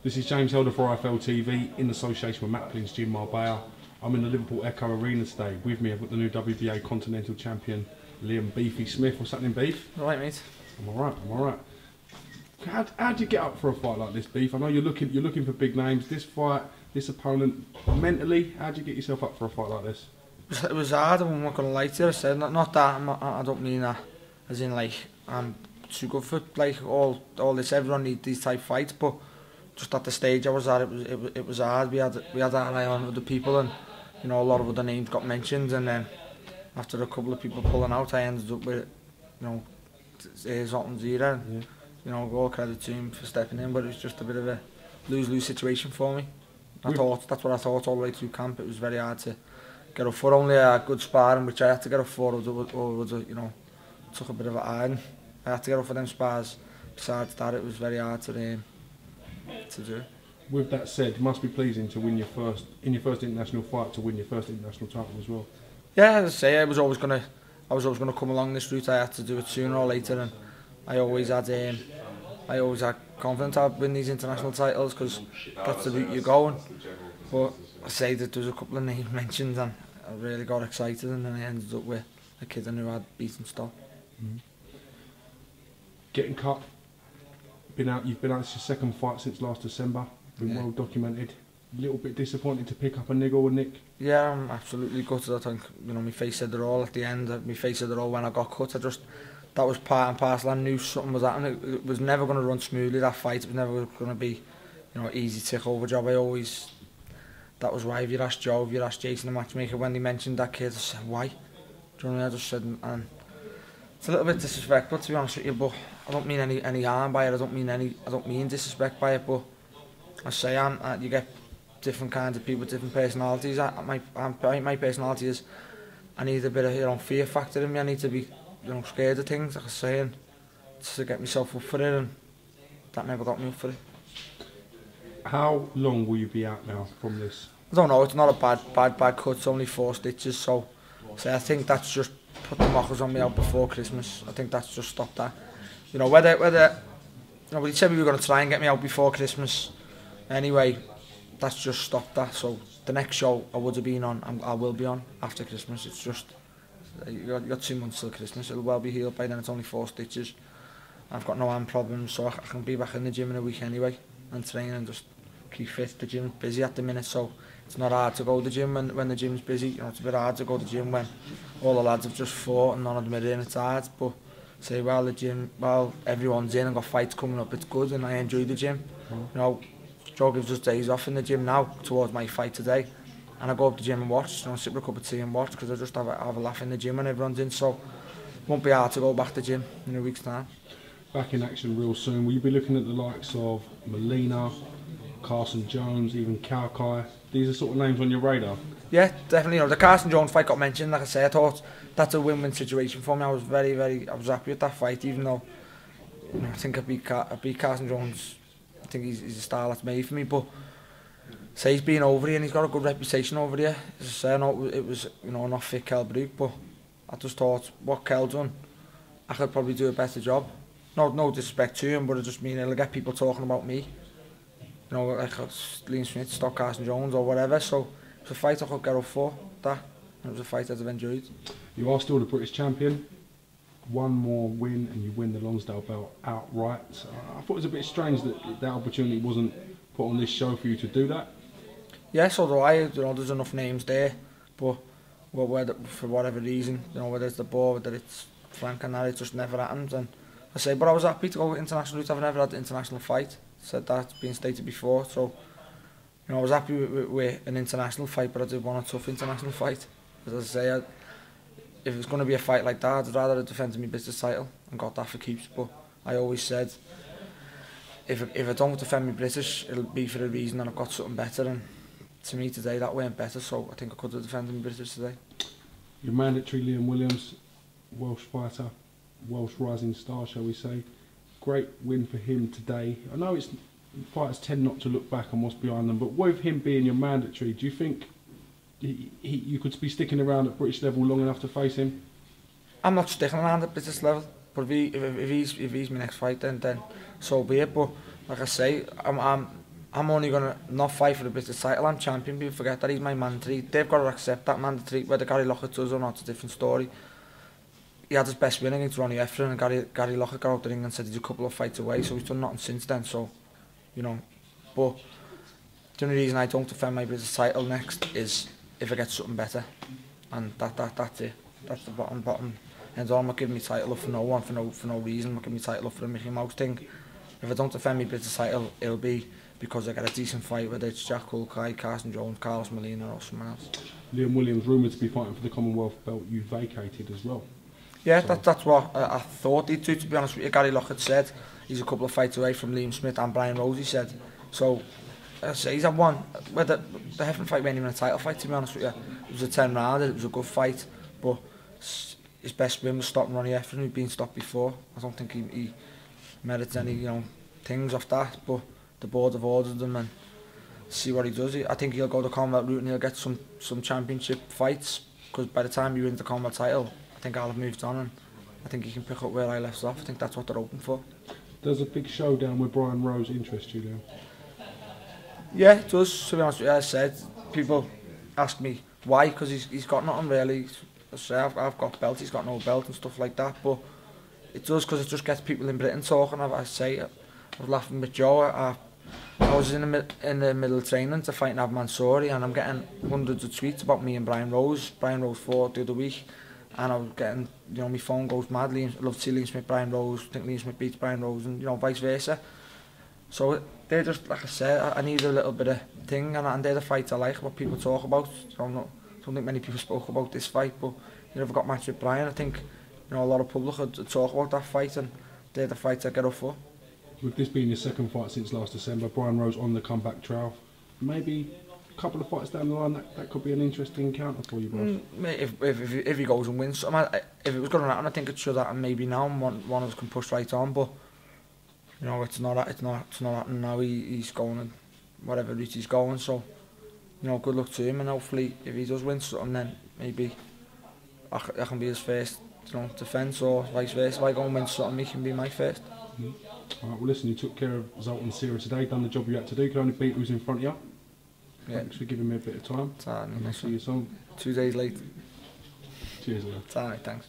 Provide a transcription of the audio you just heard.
This is James Helder for IFL TV in association with Matt Plin's Gym Marbella. I'm in the Liverpool Echo Arena today. With me I've got the new WBA Continental Champion Liam Beefy Smith. What's happening, Beef? All right, mate. I'm alright. How do you get up for a fight like this, Beef? I know you're looking for big names. This fight, this opponent, mentally, how do you get yourself up for a fight like this? It was hard, I'm not going to lie to you. I said, not that, I don't mean that as in like I'm too good for like all this, everyone needs these type fights, but just at the stage I was at, it was hard. We had our eye on other people, and you know, a lot of other names got mentioned, and then after a couple of people pulling out, I ended up with, you know, Zoltan's era, and you know, all credit to him for stepping in, but it was just a bit of a lose-lose situation for me. That's what I thought all the way through camp. It was very hard to get up for. Only a good sparring, which I had to get up for, or you know, took a bit of a iron. I had to get up for them spars. Besides that, it was very hard to do. With that said, it must be pleasing to win your first international fight, to win your first international title as well. Yeah, as I say, I was always gonna come along this route. I had to do it sooner or later, and I always had confidence I'd win these international titles because that's the route you're going. But I say that there was a couple of names mentioned, and I really got excited, and then I ended up with a kid I knew I'd beaten stop. Getting cut. You've been out. It's your second fight since last December. Been well documented. A little bit disappointed to pick up a niggle or nick. Yeah, I'm absolutely gutted. I think, you know, my face said it all at the end. My face said it all when I got cut. That was part and parcel. I knew something was happening. It was never going to run smoothly, that fight. It was never going to be, you know, easy tick over job. That was why, if you asked Joe, if you asked Jason, the matchmaker, when they mentioned that kid, I said, why? Do you know what I mean? I just said, and it's a little bit disrespectful, to be honest with you, but I don't mean any harm by it. I don't mean disrespect by it, but I say you get different kinds of people, different personalities. My personality is, I need a bit of, you know, fear factor in me. I need to be, you know, scared of things, like I say, and to get myself up for it, and that never got me up for it. How long will you be out now from this? I don't know. It's not a bad cut. It's only 4 stitches, so I think that's just put the mockers on me out before Christmas. I think that's just stopped that. You know, whether you know, he said we were going to try and get me out before Christmas. Anyway, that's just stopped that. So the next show I would have been on, I will be on after Christmas. It's just you got 2 months till Christmas. It'll well be healed by then. It's only 4 stitches. I've got no hand problems, so I can be back in the gym in a week anyway and train and just keep fit. The gym's busy at the minute, so it's not hard to go to the gym when the gym's busy. You know, it's a bit hard to go to the gym when all the lads have just fought and none of them are in. It's hard, but say while everyone's in and got fights coming up, it's good, and I enjoy the gym. You know, Joe gives us days off in the gym now towards my fight today, and I go up to the gym and watch. You know, sit with a cup of tea and watch, because I just have a laugh in the gym when everyone's in. So it won't be hard to go back to the gym in a week's time. Back in action real soon. Will you be looking at the likes of MOLINA, Carson Jones, even Kai? These are sort of names on your radar? Yeah, definitely. You know, the Carson Jones fight got mentioned. Like I say, I thought that's a win-win situation for me. I was I was happy with that fight, even though, you know, I think I beat Carson Jones. I think he's a star that's made for me. But say he's been over here and he's got a good reputation over here. As I say, I know it was, you know, not fit Kel Brook, but I just thought what Kel done, I could probably do a better job. No disrespect to him, but I just mean it'll get people talking about me. You know, like Liam Smith, Stock Carson Jones or whatever. So it was a fight I could get up for. It was a fight I'd have enjoyed. You are still the British champion. One more win and you win the Lonsdale belt outright. I thought it was a bit strange that opportunity wasn't put on this show for you to do that. Yes, although you know, there's enough names there, but for whatever reason, you know, whether it's the board, whether it's Frank and that, it just never happened. And I say, but I was happy to go international route. I've never had an international fight. Said that's been stated before, so you know, I was happy with an international fight, but I did want a tough international fight. As I say, if it's going to be a fight like that, I'd rather have defended my business title and got that for keeps. But I always said, if I don't defend my British, it'll be for a reason, and I've got something better. And to me today, that weren't better, so I think I could have defended my British today. Your mandatory Liam Williams, Welsh fighter, Welsh rising star, shall we say. Great win for him today. I know fighters tend not to look back on what's behind them, but with him being your mandatory, do you think you could be sticking around at British level long enough to face him? I'm not sticking around at British level, but if he's my next fight, then so be it. But like I say, I'm only going to not fight for the British title. I'm champion. People forget that he's my mandatory. They've got to accept that mandatory. Whether Gary Lockett does or not, it's a different story. He had his best win against Ronnie Ephraim, and Gary Lockett got out the ring and said he's a couple of fights away, so he's done nothing since then. So, you know, but the only reason I don't defend my British title next is if I get something better, and that's it. That's the bottom. And I'm not giving my title up for no one, for no reason. I'm not giving my title up for a Mickey Mouse thing. If I don't defend my British title, it'll be because I get a decent fight, whether it's Jack Kulkai, Carson Jones, Carlos MOLINA or someone else. Liam Williams rumoured to be fighting for the Commonwealth belt you vacated as well. Yeah, so that's what I thought he'd do, to be honest with you. Gary Lockett said he's a couple of fights away from Liam Smith and Brian Rose, he said. So, I say he's had one. Whether the Heffernan fight wasn't even a title fight, to be honest with you. It was a 10 rounder, it was a good fight, but his best win was stopping Ronnie Ephraim, who'd been stopped before. I don't think he merits any, you know, things off that, but the board have ordered him and see what he does. I think he'll go the Commonwealth route and he'll get some championship fights, because by the time he wins the Commonwealth title, I think I'll have moved on and I think he can pick up where I left off. I think that's what they're hoping for. Does a big showdown with Brian Rose interest you, Liam? Yeah, it does, to be honest with you. As I said, people ask me why, because he's got nothing really. I say I've got belt, he's got no belt and stuff like that, but it does, because it just gets people in Britain talking. I say, I was laughing with Joe. I was in the middle of training to fight Nav Mansouri, and I'm getting hundreds of tweets about me and Brian Rose. Brian Rose fought the other week, and I was getting, you know, my phone goes mad. I love to see Liam Smith, Brian Rose, I think Liam Smith beats Brian Rose, and, you know, vice versa. So they're just, like I said, I need a little bit of thing, and they're the fights I like, what people talk about. So I don't think many people spoke about this fight, but, you know, if I got matched with Brian, I think, you know, a lot of public would talk about that fight, and they're the fights I get up for. With this being your second fight since last December, Brian Rose on the comeback trail, maybe a couple of fights down the line, that could be an interesting encounter for you, boss. If he goes and wins, if it was going to happen, I think it should happen maybe now, and one of us can push right on, but, you know, it's not happening now. He's going and whatever route he's going, so, you know, good luck to him, and hopefully if he does win something, then maybe I can be his first, you know, defence, or vice versa. If I go and win something, he can be my first. Alright, well listen, you took care of Zoltan Sierra today, done the job you had to do, could only beat who's in front of you. Yeah. Thanks for giving me a bit of time. It's alright, I'll see you soon. 2 days late. Cheers, man. It's alright, thanks.